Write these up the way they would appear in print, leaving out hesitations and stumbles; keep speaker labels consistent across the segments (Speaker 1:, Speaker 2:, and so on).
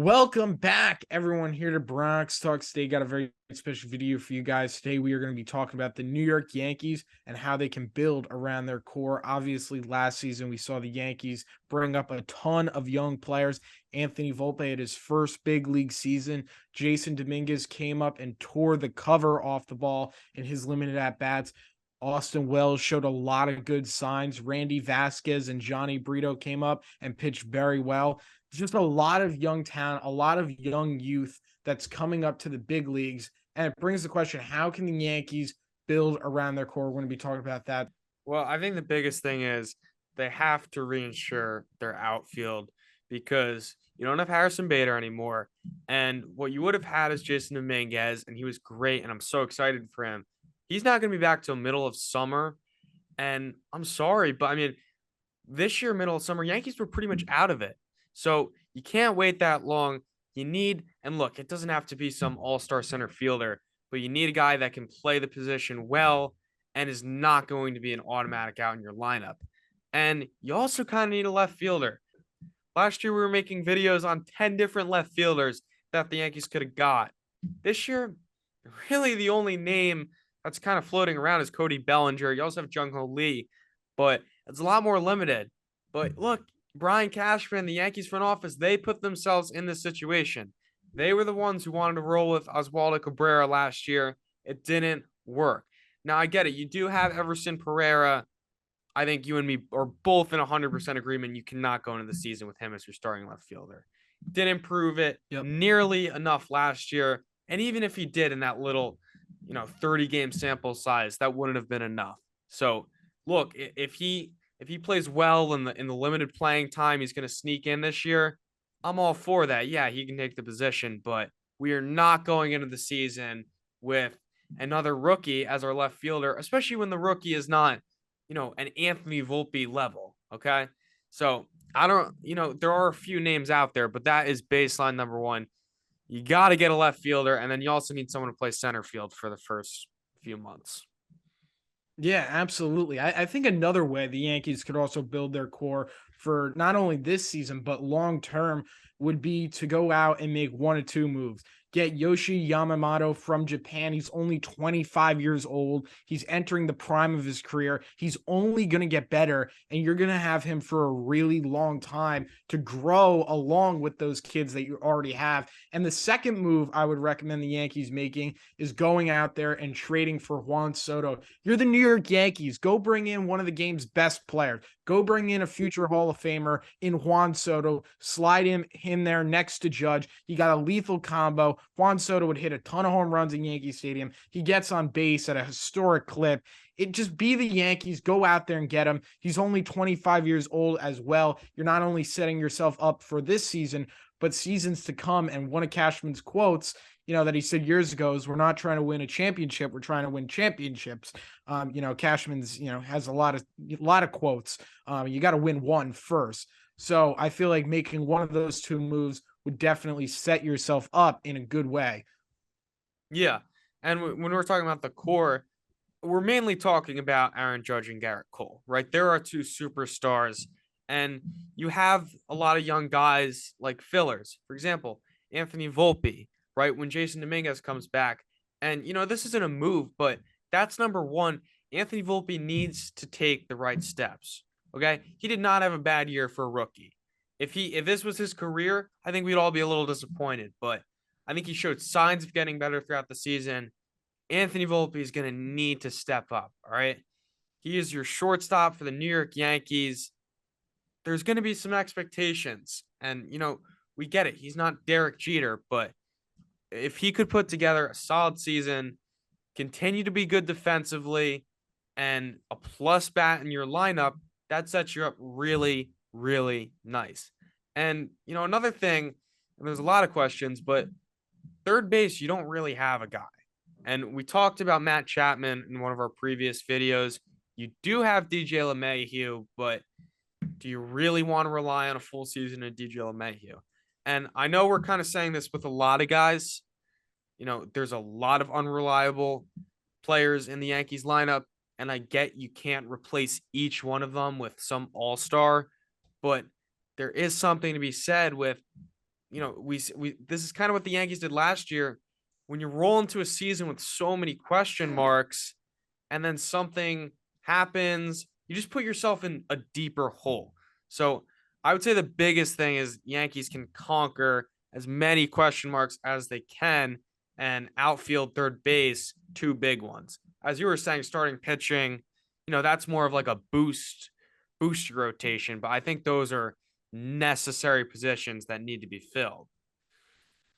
Speaker 1: Welcome back, everyone, here to Bronx Talk. Today, got a very special video for you guys. Today, we are going to be talking about the New York Yankees and how they can build around their core. Obviously, last season, we saw the Yankees bring up a ton of young players. Anthony Volpe had his first big league season. Jason Dominguez came up and tore the cover off the ball in his limited at-bats. Austin Wells showed a lot of good signs. Randy Vasquez and Johnny Brito came up and pitched very well. Just a lot of young talent, a lot of young youth that's coming up to the big leagues. And it brings the question, how can the Yankees build around their core? We're going to be talking about that.
Speaker 2: Well, I think the biggest thing is they have to reinsure their outfield because you don't have Harrison Bader anymore. And what you would have had is Jason Dominguez, and he was great, and I'm so excited for him. He's not going to be back till middle of summer. And I'm sorry, but I mean, this year, middle of summer, Yankees were pretty much out of it. So you can't wait that long. You need, and look, it doesn't have to be some all-star center fielder, but you need a guy that can play the position well and is not going to be an automatic out in your lineup. And you also kind of need a left fielder. Last year, we were making videos on 10 different left fielders that the Yankees could have got. This year, really the only name that's kind of floating around is Cody Bellinger. You also have Jung Ho Lee, but it's a lot more limited. But look, Brian Cashman, the Yankees front office, they put themselves in this situation. They were the ones who wanted to roll with Oswaldo Cabrera last year. It didn't work. Now, I get it. You do have Everson Pereira. I think you and me are both in 100% agreement. You cannot go into the season with him as your starting left fielder. Didn't prove it
Speaker 1: Yep.
Speaker 2: nearly enough last year. And even if he did in that little, 30-game sample size, that wouldn't have been enough. So, look, if he plays well in the limited playing time, he's going to sneak in this year. I'm all for that. Yeah, he can take the position, but we are not going into the season with another rookie as our left fielder, especially when the rookie is not, an Anthony Volpe level. Okay. So I don't, there are a few names out there, but that is baseline number one. You got to get a left fielder, and then you also need someone to play center field for the first few months.
Speaker 1: Yeah, absolutely. I think another way the Yankees could also build their core for not only this season, but long term would be to go out and make one or two moves. Get Yoshi Yamamoto from Japan. He's only 25 years old. He's entering the prime of his career. He's only going to get better, and you're going to have him for a really long time to grow along with those kids that you already have. And the second move I would recommend the Yankees making is going out there and trading for Juan Soto. You're the New York Yankees. Go bring in one of the game's best players. Go bring in a future Hall of Famer in Juan Soto. Slide him in there next to Judge. You got a lethal combo. Juan Soto would hit a ton of home runs in Yankee Stadium. He gets on base at a historic clip. It just be the Yankees. Go out there and get him. He's only 25 years old as well. You're not only setting yourself up for this season, but seasons to come. And one of Cashman's quotes, that he said years ago is, we're not trying to win a championship. We're trying to win championships. Cashman's, has a lot of quotes. You got to win one first. So I feel like making one of those two moves would definitely set yourself up in a good way.
Speaker 2: Yeah. And when we're talking about the core, we're mainly talking about Aaron Judge and Garrett Cole, right? There are two superstars, and you have a lot of young guys like fillers. For example, Anthony Volpe, right? When Jason Dominguez comes back, and this isn't a move, but that's number one. Anthony Volpe needs to take the right steps. Okay, he did not have a bad year for a rookie. If this was his career, I think we'd all be a little disappointed. But I think he showed signs of getting better throughout the season. Anthony Volpe is going to need to step up. All right, he is your shortstop for the New York Yankees. There's going to be some expectations, and we get it. He's not Derek Jeter, but if he could put together a solid season, continue to be good defensively, and a plus bat in your lineup, that sets you up really, really nice. And, another thing, and there's a lot of questions, but third base, you don't really have a guy. And we talked about Matt Chapman in one of our previous videos. You do have DJ LeMahieu, but do you really want to rely on a full season of DJ LeMahieu? And I know we're kind of saying this with a lot of guys. There's a lot of unreliable players in the Yankees lineup, and I get you can't replace each one of them with some all-star, but there is something to be said with, we this is kind of what the Yankees did last year. When you roll into a season with so many question marks, and then something happens, you just put yourself in a deeper hole. So I would say the biggest thing is Yankees can conquer as many question marks as they can, and outfield, third base, two big ones. As you were saying, starting pitching, that's more of like a boost your rotation. But I think those are necessary positions that need to be filled.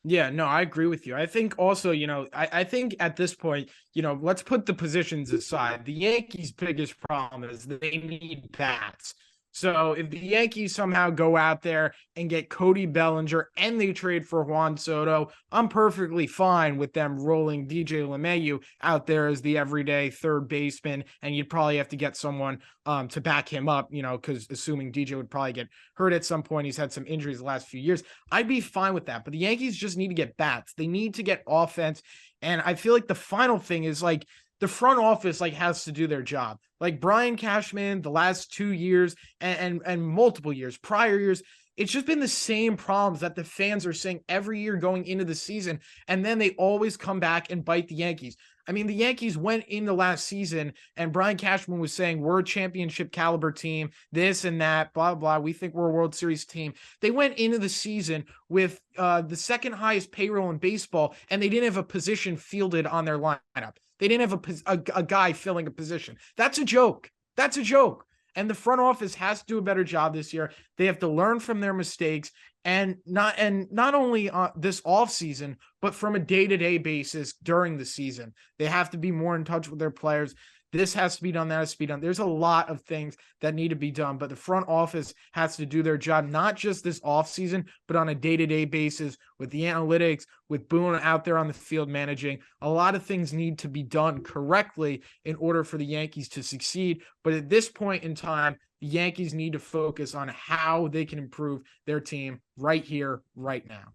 Speaker 1: Yeah, no, I agree with you. I think also, I think at this point, let's put the positions aside. The Yankees' biggest problem is that they need bats. So if the Yankees somehow go out there and get Cody Bellinger and they trade for Juan Soto, I'm perfectly fine with them rolling DJ LeMahieu out there as the everyday third baseman. And you'd probably have to get someone to back him up, because assuming DJ would probably get hurt at some point. He's had some injuries the last few years. I'd be fine with that. But the Yankees just need to get bats. They need to get offense. And I feel like the final thing is like the front office has to do their job. Like Brian Cashman, the last 2 years and multiple years, prior years, it's just been the same problems that the fans are saying every year going into the season. And then they always come back and bite the Yankees. I mean, the Yankees went into last season and Brian Cashman was saying, we're a championship caliber team, this and that, blah, blah. We think we're a World Series team. They went into the season with the second highest payroll in baseball, and they didn't have a position fielded on their lineup. They didn't have a guy filling a position. That's a joke. That's a joke. And the front office has to do a better job this year. They have to learn from their mistakes and not only this offseason, but from a day-to-day basis during the season. They have to be more in touch with their players. This has to be done, that has to be done. There's a lot of things that need to be done, but the front office has to do their job, not just this offseason, but on a day-to-day basis with the analytics, with Boone out there on the field managing. A lot of things need to be done correctly in order for the Yankees to succeed. But at this point in time, the Yankees need to focus on how they can improve their team right here, right now.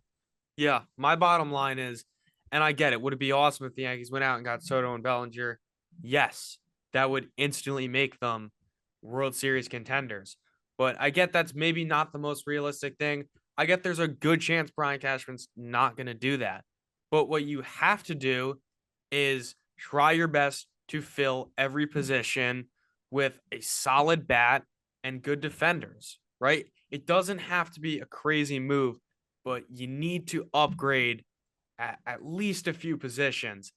Speaker 2: Yeah, my bottom line is, and I get it, would it be awesome if the Yankees went out and got Soto and Bellinger? Yes, that would instantly make them World Series contenders. But I get that's maybe not the most realistic thing. I get there's a good chance Brian Cashman's not going to do that. But what you have to do is try your best to fill every position with a solid bat and good defenders, right? It doesn't have to be a crazy move, but you need to upgrade at least a few positions.